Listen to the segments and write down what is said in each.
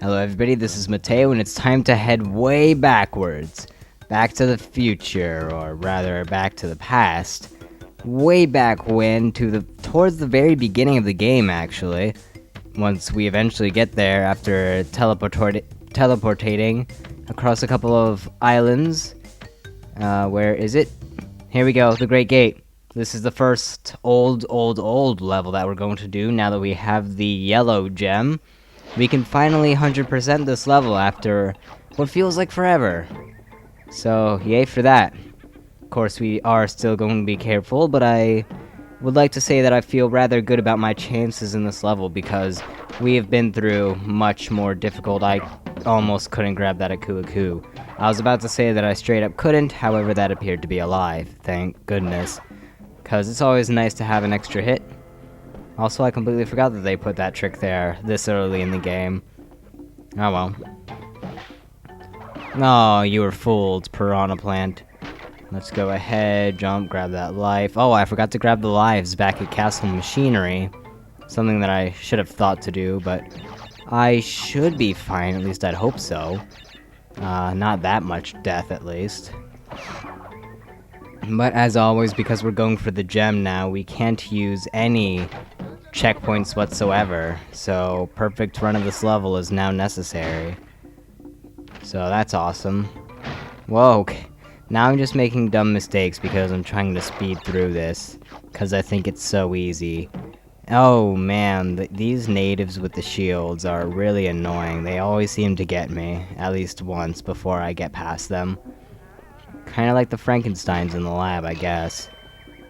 Hello everybody, this is Mateo, and it's time to head way backwards. Back to the future, or rather back to the past. Way back when, towards the very beginning of the game, actually. Once we eventually get there after teleportating across a couple of islands. Where is it? Here we go, the Great Gate. This is the first old level that we're going to do now that we have the yellow gem. We can finally 100% this level after what feels like forever. So, yay for that. Of course, we are still going to be careful, but I would like to say that I feel rather good about my chances in this level because we have been through much more difficult. I almost couldn't grab that Aku. I was about to say that I straight up couldn't, however that appeared to be a lie, thank goodness. Because it's always nice to have an extra hit. Also, I completely forgot that they put that trick there this early in the game. Oh well. Oh, you were fooled, Piranha Plant. Let's go ahead, jump, grab that life. Oh, I forgot to grab the lives back at Castle Machinery. Something that I should have thought to do, but I should be fine, at least I'd hope so. Not that much death, at least. But as always, because we're going for the gem now, we can't use any checkpoints whatsoever, so perfect run of this level is now necessary. So that's awesome. Whoa, now I'm just making dumb mistakes because I'm trying to speed through this, because I think it's so easy. Oh man, these natives with the shields are really annoying. They always seem to get me, at least once, before I get past them. Kinda like the Frankensteins in the lab, I guess.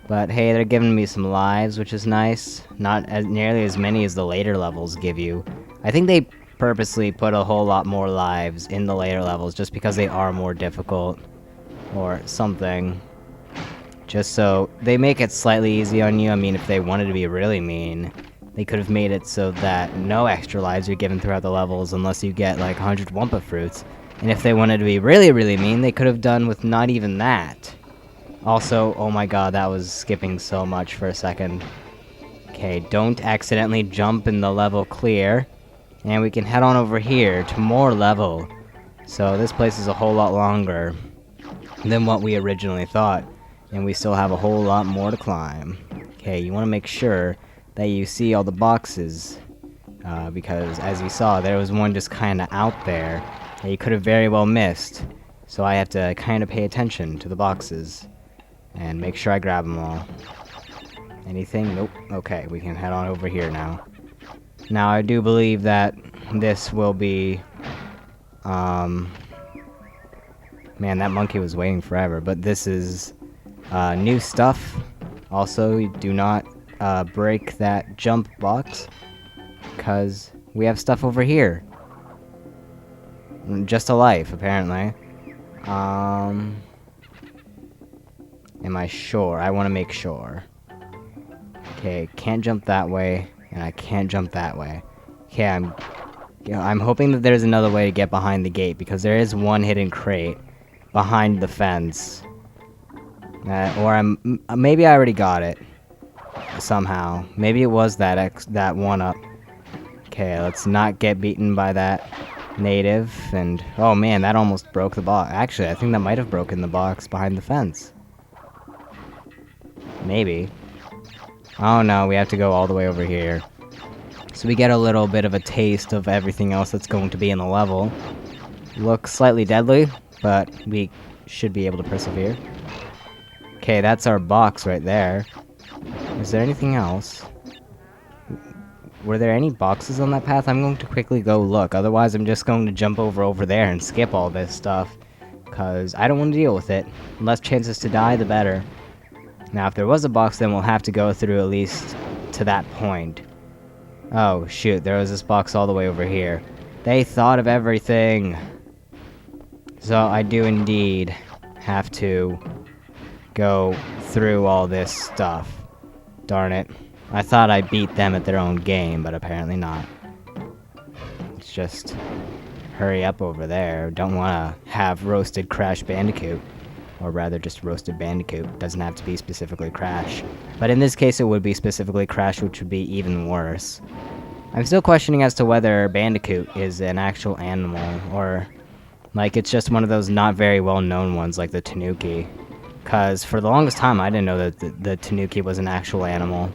But hey, they're giving me some lives, which is nice. Not nearly as many as the later levels give you. I think they purposely put a whole lot more lives in the later levels just because they are more difficult. Or something. Just so they make it slightly easy on you. I mean, if they wanted to be really mean, they could have made it so that no extra lives are given throughout the levels unless you get like 100 Wumpa Fruits. And if they wanted to be really mean, they could have done with not even that. Also, oh my god, that was skipping so much for a second. Okay, don't accidentally jump in the level clear. And we can head on over here to more level. So this place is a whole lot longer than what we originally thought. And we still have a whole lot more to climb. Okay, you want to make sure that you see all the boxes. Because as you saw, there was one just kind of out there that you could have very well missed. So I have to kind of pay attention to the boxes. And make sure I grab them all. Anything? Nope. Okay, we can head on over here now. Now, I do believe that this will be... Man, that monkey was waiting forever. But this is new stuff. Also, do not break that jump box. Because we have stuff over here. Just a life, apparently. Am I sure? I want to make sure. Okay, can't jump that way, and I can't jump that way. Okay, I'm hoping that there's another way to get behind the gate, because there is one hidden crate behind the fence. Maybe I already got it. Somehow. Maybe it was that one up. Okay, let's not get beaten by that native, and... Oh man, that almost broke the box. Actually, I think that might have broken the box behind the fence. Maybe. Oh no, we have to go all the way over here. So we get a little bit of a taste of everything else that's going to be in the level. Looks slightly deadly, but we should be able to persevere. Okay, that's our box right there. Is there anything else? Were there any boxes on that path? I'm going to quickly go look, otherwise I'm just going to jump over there and skip all this stuff. Because I don't want to deal with it. Less chances to die, the better. Now, if there was a box, then we'll have to go through at least to that point. Oh, shoot, there was this box all the way over here. They thought of everything! So, I do indeed have to go through all this stuff. Darn it. I thought I beat them at their own game, but apparently not. Let's just hurry up over there. Don't want to have roasted Crash Bandicoot. Or rather, just roasted Bandicoot. Doesn't have to be specifically Crash. But in this case, it would be specifically Crash, which would be even worse. I'm still questioning as to whether Bandicoot is an actual animal, or, like, it's just one of those not very well-known ones, like the Tanuki. Because for the longest time, I didn't know that the Tanuki was an actual animal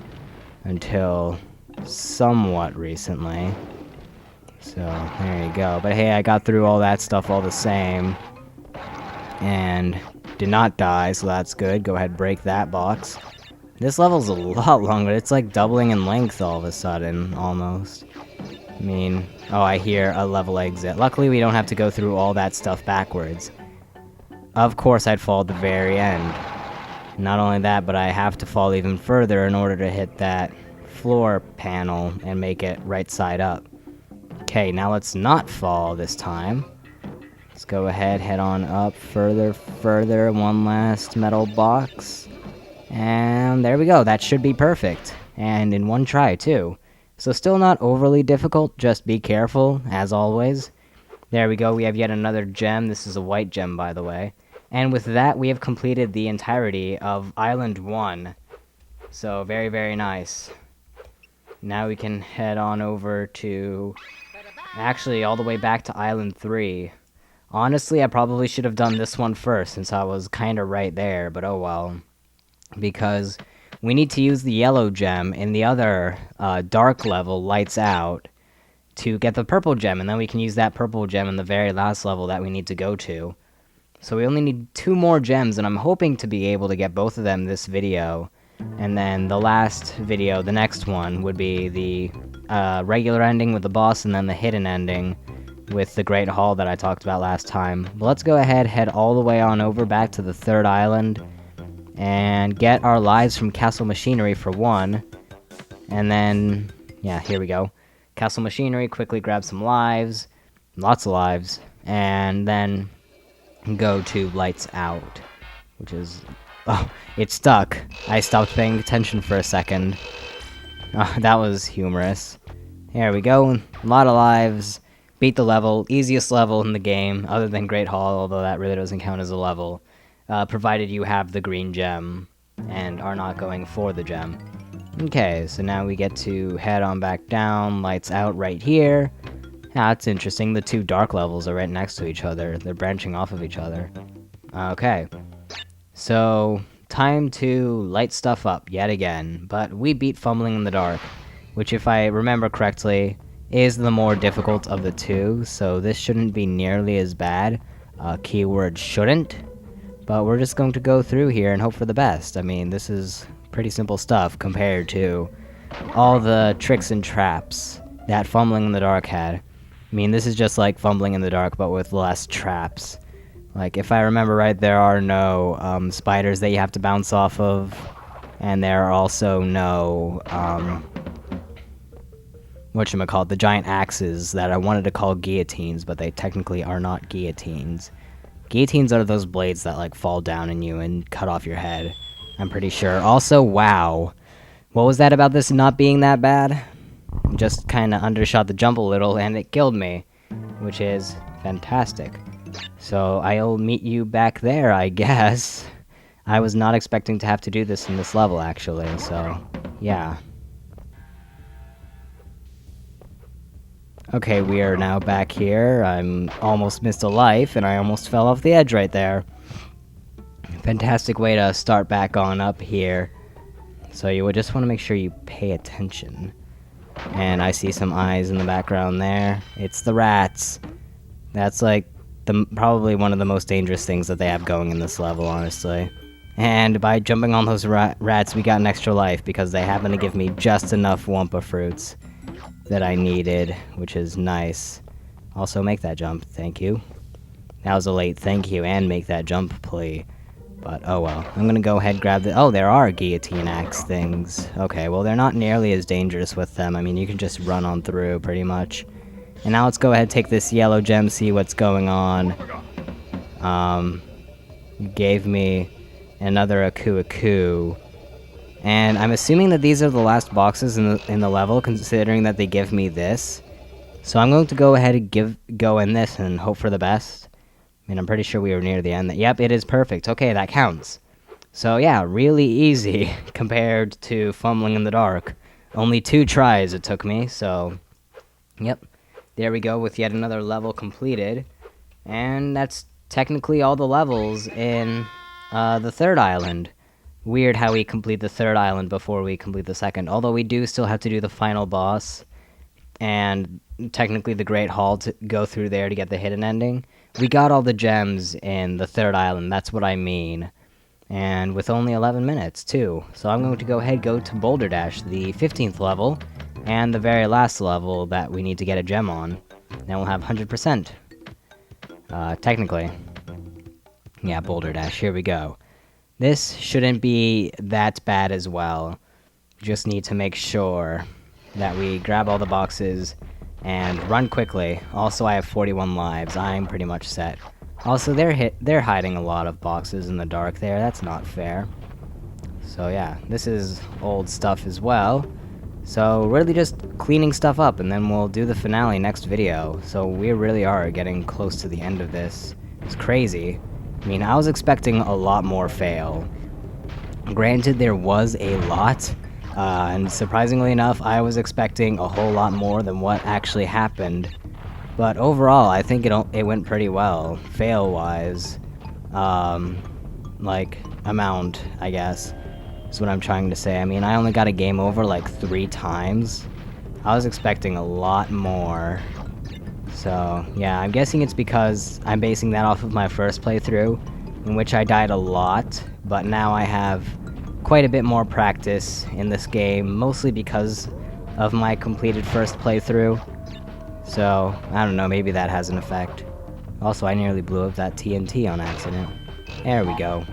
until somewhat recently. So, there you go. But hey, I got through all that stuff all the same. And did not die, so that's good. Go ahead, break that box. This level's a lot longer. It's like doubling in length all of a sudden, almost. I mean, oh, I hear a level exit. Luckily, we don't have to go through all that stuff backwards. Of course, I'd fall at the very end. Not only that, but I have to fall even further in order to hit that floor panel and make it right side up. Okay, now let's not fall this time. Let's go ahead, head on up further, one last metal box. And there we go, that should be perfect. And in one try, too. So still not overly difficult, just be careful, as always. There we go, we have yet another gem. This is a white gem, by the way. And with that, we have completed the entirety of Island 1. So, very, very nice. Now we can head on over to... actually, all the way back to Island 3. Honestly, I probably should have done this one first, since I was kinda right there, but oh well. Because we need to use the yellow gem in the other dark level, Lights Out, to get the purple gem, and then we can use that purple gem in the very last level that we need to go to. So we only need 2 more gems, and I'm hoping to be able to get both of them this video. And then the last video, the next one, would be the regular ending with the boss, and then the hidden ending with the Great Hall that I talked about last time. But let's go ahead, head all the way on over back to the 3rd island, and get our lives from Castle Machinery for 1. And then, yeah, here we go. Castle Machinery, quickly grab some lives, lots of lives, and then go to Lights Out, which is... oh, it's stuck. I stopped paying attention for a second. That was humorous. There we go, a lot of lives, beat the level, easiest level in the game, other than Great Hall, although that really doesn't count as a level, provided you have the green gem, and are not going for the gem. Okay, so now we get to head on back down, Lights Out right here. Yeah, that's interesting. The 2 dark levels are right next to each other. They're branching off of each other. Okay. So, time to light stuff up yet again. But we beat Fumbling in the Dark, which, if I remember correctly, is the more difficult of the 2. So this shouldn't be nearly as bad. Keyword shouldn't. But we're just going to go through here and hope for the best. I mean, this is pretty simple stuff compared to all the tricks and traps that Fumbling in the Dark had. I mean, this is just like Fumbling in the Dark, but with less traps. Like, if I remember right, there are no spiders that you have to bounce off of, and there are also no, whatchamacallit, the giant axes that I wanted to call guillotines, but they technically are not guillotines. Guillotines are those blades that, like, fall down on you and cut off your head, I'm pretty sure. Also, wow. What was that about this not being that bad? Just kinda undershot the jump a little, and it killed me, which is fantastic. So I'll meet you back there, I guess. I was not expecting to have to do this in this level, actually, so yeah. Okay, we are now back here. I'm almost missed a life, and I almost fell off the edge right there. Fantastic way to start back on up here. So you would just want to make sure you pay attention. And I see some eyes in the background there. It's the rats. That's like probably one of the most dangerous things that they have going in this level, honestly. And by jumping on those rats, we got an extra life because they happen to give me just enough Wumpa fruits that I needed, which is nice. Also, make that jump, thank you. That was a late thank you, and make that jump plea. But, oh well. I'm gonna go ahead and grab the... oh, there are guillotine axe things. Okay, well, they're not nearly as dangerous with them. I mean, you can just run on through, pretty much. And now let's go ahead and take this yellow gem, see what's going on. You gave me another Aku. And I'm assuming that these are the last boxes in the level, considering that they give me this. So I'm going to go ahead and go in this and hope for the best. I mean, I'm pretty sure we were near the end. Yep, it is perfect. Okay, that counts. So yeah, really easy compared to Fumbling in the Dark. Only 2 tries it took me, so Yep. There we go with yet another level completed. And that's technically all the levels in the third island. Weird how we complete the third island before we complete the second. Although we do still have to do the final boss and technically the Great Hall to go through there to get the hidden ending. We got all the gems in the third island, that's what I mean. And with only 11 minutes, too. So I'm going to go to Boulder Dash, the 15th level, and the very last level that we need to get a gem on. Then we'll have 100%. Technically. Yeah, Boulder Dash, here we go. This shouldn't be that bad as well. Just need to make sure that we grab all the boxes and run quickly. Also, I have 41 lives. I'm pretty much set. Also, they're hiding a lot of boxes in the dark there. That's not fair. So yeah, this is old stuff as well. So really just cleaning stuff up, and then we'll do the finale next video. So we really are getting close to the end of this. It's crazy. I mean, I was expecting a lot more fail. Granted, there was a lot, and surprisingly enough, I was expecting a whole lot more than what actually happened. But overall, I think it went pretty well, fail-wise. Like, amount, I guess, is what I'm trying to say. I mean, I only got a game over like 3 times. I was expecting a lot more. So, yeah, I'm guessing it's because I'm basing that off of my first playthrough, in which I died a lot, but now I have quite a bit more practice in this game, mostly because of my completed first playthrough. So, I don't know, maybe that has an effect. Also, I nearly blew up that TNT on accident. There we go.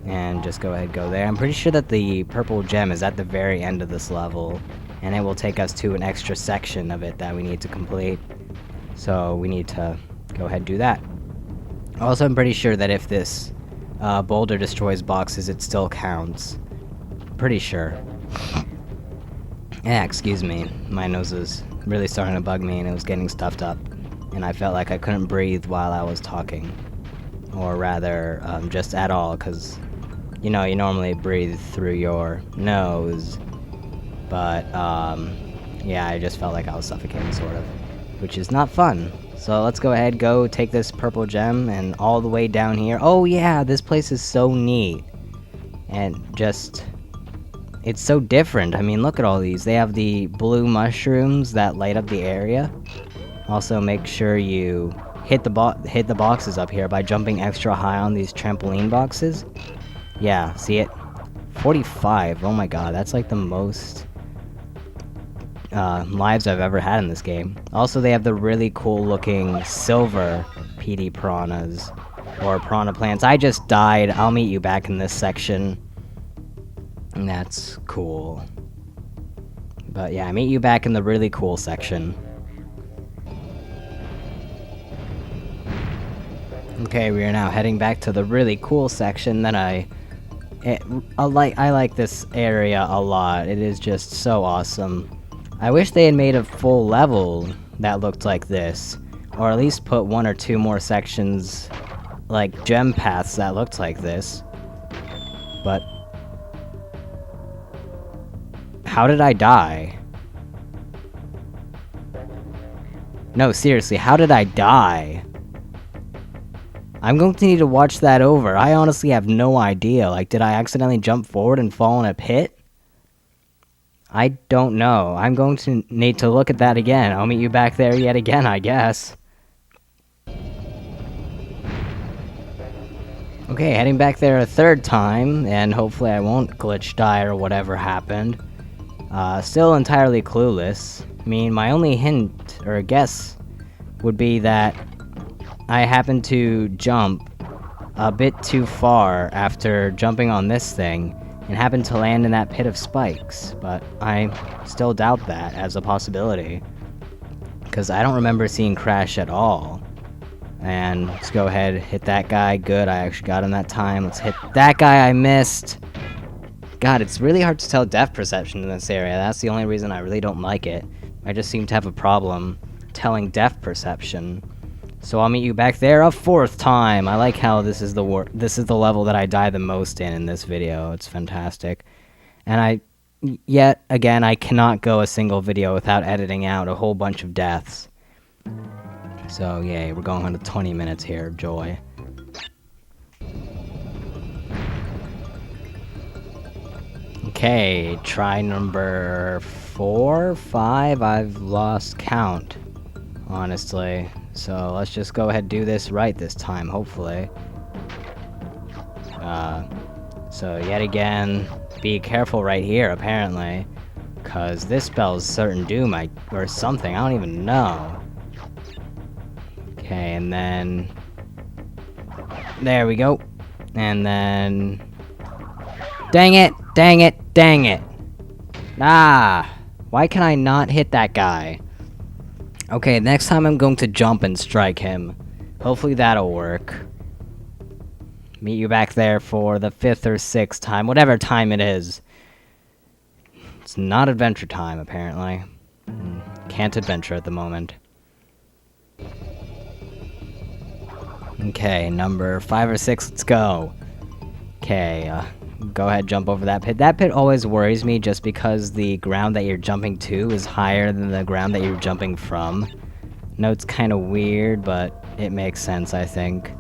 And just go ahead, go there. I'm pretty sure that the purple gem is at the very end of this level, and it will take us to an extra section of it that we need to complete. So, we need to go ahead and do that. Also, I'm pretty sure that if this boulder destroys boxes, it still counts. Pretty sure. Yeah, excuse me. My nose is really starting to bug me, and it was getting stuffed up. And I felt like I couldn't breathe while I was talking. Or rather, just at all, because, you know, you normally breathe through your nose. But, yeah, I just felt like I was suffocating, sort of. Which is not fun. So let's go ahead, go take this purple gem, and all the way down here. Oh yeah, this place is so neat. And just... it's so different. I mean, look at all these. They have the blue mushrooms that light up the area. Also, make sure you hit the boxes up here by jumping extra high on these trampoline boxes. Yeah, see it? 45. Oh my god, that's like the most lives I've ever had in this game. Also, they have the really cool looking silver PD piranhas, or piranha plants. I just died. I'll meet you back in this section. And that's cool. But yeah, I meet you back in the really cool section. Okay, we are now heading back to the really cool section that I like this area a lot. It is just so awesome. I wish they had made a full level that looked like this, or at least put 1 or 2 more sections, like gem paths that looked like this. But how did I die? No, seriously, how did I die? I'm going to need to watch that over. I honestly have no idea. Like, did I accidentally jump forward and fall in a pit? I don't know. I'm going to need to look at that again. I'll meet you back there yet again, I guess. Okay, heading back there a 3rd time, and hopefully I won't glitch die or whatever happened. Still entirely clueless. I mean, my only hint, or guess, would be that I happened to jump a bit too far after jumping on this thing, and happened to land in that pit of spikes, but I still doubt that as a possibility, because I don't remember seeing Crash at all. And let's go ahead, hit that guy. Good, I actually got him that time. Let's hit that guy I missed. God, it's really hard to tell depth perception in this area. That's the only reason I really don't like it. I just seem to have a problem telling depth perception. So I'll meet you back there a 4th time. I like how this is the level that I die the most in this video. It's fantastic. And yet again, I cannot go a single video without editing out a whole bunch of deaths. So, yay, we're going on to 20 minutes here of joy. Okay, try number 4, 5, I've lost count, honestly. So let's just go ahead and do this right this time, hopefully. So yet again, be careful right here, apparently. Cause this spells certain doom, or something, I don't even know. Okay, and then... There we go. And then... Dang it! Dang it! Dang it! Ah! Why can I not hit that guy? Okay, next time I'm going to jump and strike him. Hopefully that'll work. Meet you back there for the 5th or 6th time, whatever time it is. It's not adventure time, apparently. Can't adventure at the moment. Okay, number 5 or 6, let's go. Okay, go ahead, jump over that pit. That pit always worries me just because the ground that you're jumping to is higher than the ground that you're jumping from. I know it's kind of weird, but it makes sense, I think.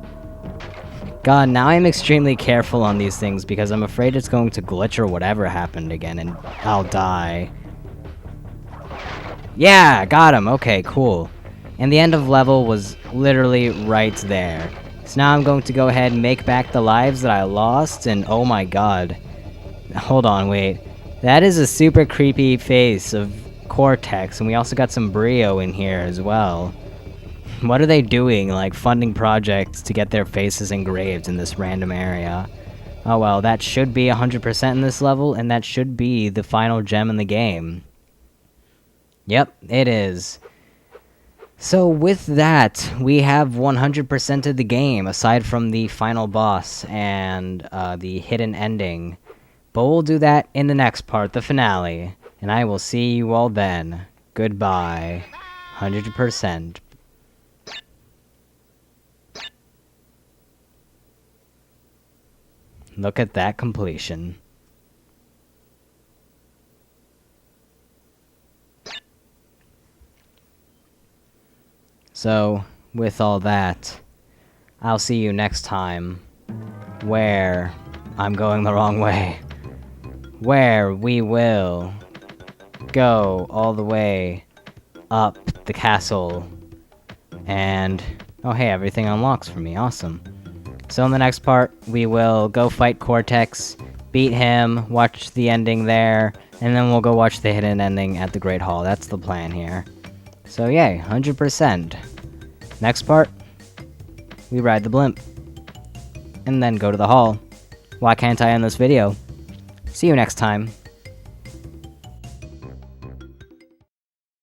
God, now I'm extremely careful on these things because I'm afraid it's going to glitch or whatever happened again and I'll die. Yeah, got him. Okay, cool. And the end of level was literally right there. So now I'm going to go ahead and make back the lives that I lost, and oh my god. Hold on, wait. That is a super creepy face of Cortex, and we also got some Brio in here as well. What are they doing, like funding projects to get their faces engraved in this random area? Oh well, that should be 100% in this level, and that should be the final gem in the game. Yep, it is. So with that, we have 100% of the game, aside from the final boss and the hidden ending. But we'll do that in the next part, the finale. And I will see you all then. Goodbye. 100%. Look at that completion. So, with all that, I'll see you next time, where I'm going the wrong way, where we will go all the way up the castle, and, oh hey, everything unlocks for me, awesome. So in the next part, we will go fight Cortex, beat him, watch the ending there, and then we'll go watch the hidden ending at the Great Hall. That's the plan here. So yay, 100%. Next part, we ride the blimp. And then go to the hall. Why can't I end this video? See you next time.